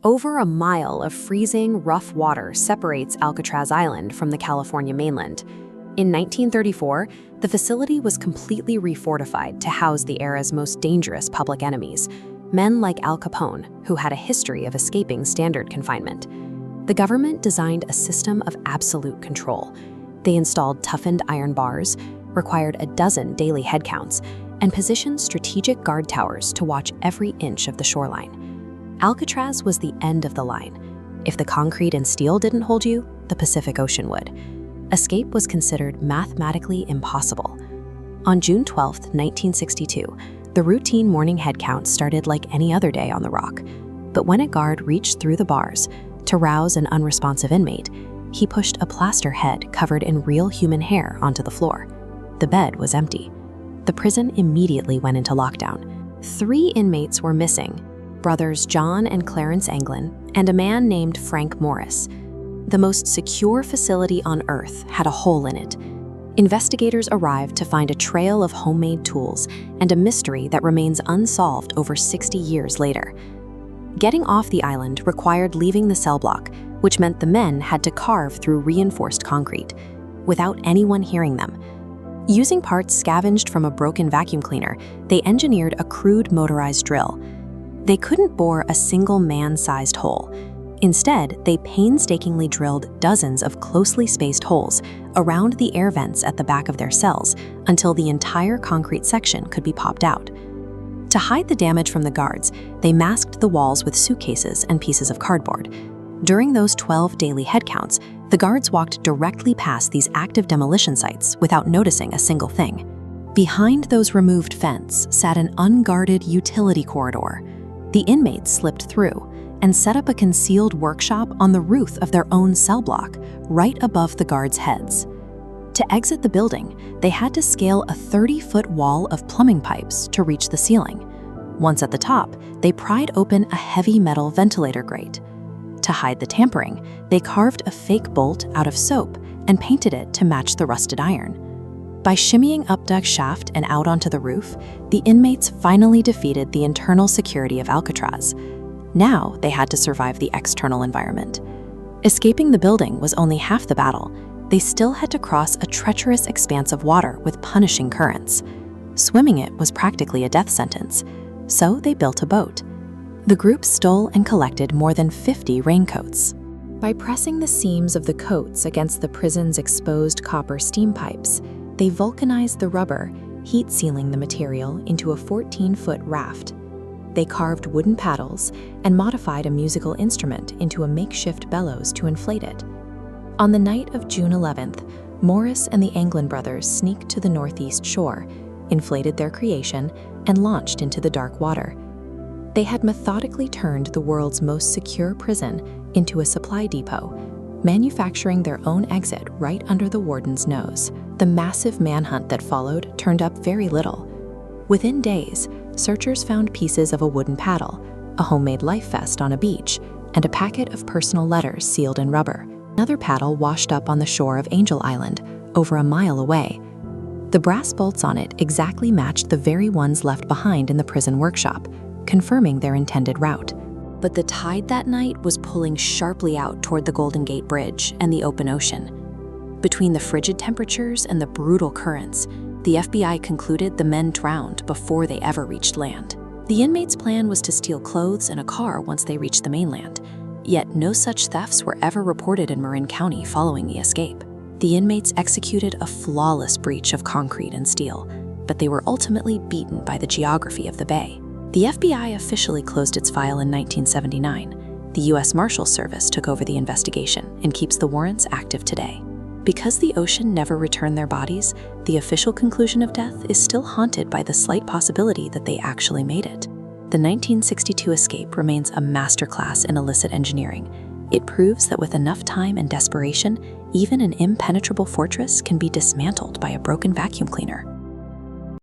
Over a mile of freezing, rough water separates Alcatraz Island from the California mainland. In 1934, the facility was completely refortified to house the era's most dangerous public enemies, men like Al Capone, who had a history of escaping standard confinement. The government designed a system of absolute control. They installed toughened iron bars, required a dozen daily headcounts, and positioned strategic guard towers to watch every inch of the shoreline. Alcatraz was the end of the line. If the concrete and steel didn't hold you, the Pacific Ocean would. Escape was considered mathematically impossible. On June 12, 1962, the routine morning headcount started like any other day on the Rock. But when a guard reached through the bars to rouse an unresponsive inmate, he pushed a plaster head covered in real human hair onto the floor. The bed was empty. The prison immediately went into lockdown. 3 inmates were missing: brothers John and Clarence Anglin, and a man named Frank Morris. The most secure facility on Earth had a hole in it. Investigators arrived to find a trail of homemade tools and a mystery that remains unsolved over 60 years later. Getting off the island required leaving the cell block, which meant the men had to carve through reinforced concrete, without anyone hearing them. Using parts scavenged from a broken vacuum cleaner, they engineered a crude motorized drill. They couldn't bore a single man-sized hole. Instead, they painstakingly drilled dozens of closely spaced holes around the air vents at the back of their cells until the entire concrete section could be popped out. To hide the damage from the guards, they masked the walls with suitcases and pieces of cardboard. During those 12 daily headcounts, the guards walked directly past these active demolition sites without noticing a single thing. Behind those removed fence sat an unguarded utility corridor. The inmates slipped through and set up a concealed workshop on the roof of their own cell block, right above the guards' heads. To exit the building, they had to scale a 30-foot wall of plumbing pipes to reach the ceiling. Once at the top, they pried open a heavy metal ventilator grate. To hide the tampering, they carved a fake bolt out of soap and painted it to match the rusted iron. By shimmying up Doug's shaft and out onto the roof, the inmates finally defeated the internal security of Alcatraz. Now they had to survive the external environment. Escaping the building was only half the battle. They still had to cross a treacherous expanse of water with punishing currents. Swimming it was practically a death sentence, so they built a boat. The group stole and collected more than 50 raincoats. By pressing the seams of the coats against the prison's exposed copper steam pipes, they vulcanized the rubber, heat-sealing the material into a 14-foot raft. They carved wooden paddles and modified a musical instrument into a makeshift bellows to inflate it. On the night of June 11th, Morris and the Anglin brothers sneaked to the northeast shore, inflated their creation, and launched into the dark water. They had methodically turned the world's most secure prison into a supply depot, manufacturing their own exit right under the warden's nose. The massive manhunt that followed turned up very little. Within days, searchers found pieces of a wooden paddle, a homemade life vest on a beach, and a packet of personal letters sealed in rubber. Another paddle washed up on the shore of Angel Island, over a mile away. The brass bolts on it exactly matched the very ones left behind in the prison workshop, confirming their intended route. But the tide that night was pulling sharply out toward the Golden Gate Bridge and the open ocean. Between the frigid temperatures and the brutal currents, the FBI concluded the men drowned before they ever reached land. The inmates' plan was to steal clothes and a car once they reached the mainland, yet no such thefts were ever reported in Marin County following the escape. The inmates executed a flawless breach of concrete and steel, but they were ultimately beaten by the geography of the bay. The FBI officially closed its file in 1979. The U.S. Marshals Service took over the investigation and keeps the warrants active today. Because the ocean never returned their bodies, the official conclusion of death is still haunted by the slight possibility that they actually made it. The 1962 escape remains a masterclass in illicit engineering. It proves that with enough time and desperation, even an impenetrable fortress can be dismantled by a broken vacuum cleaner.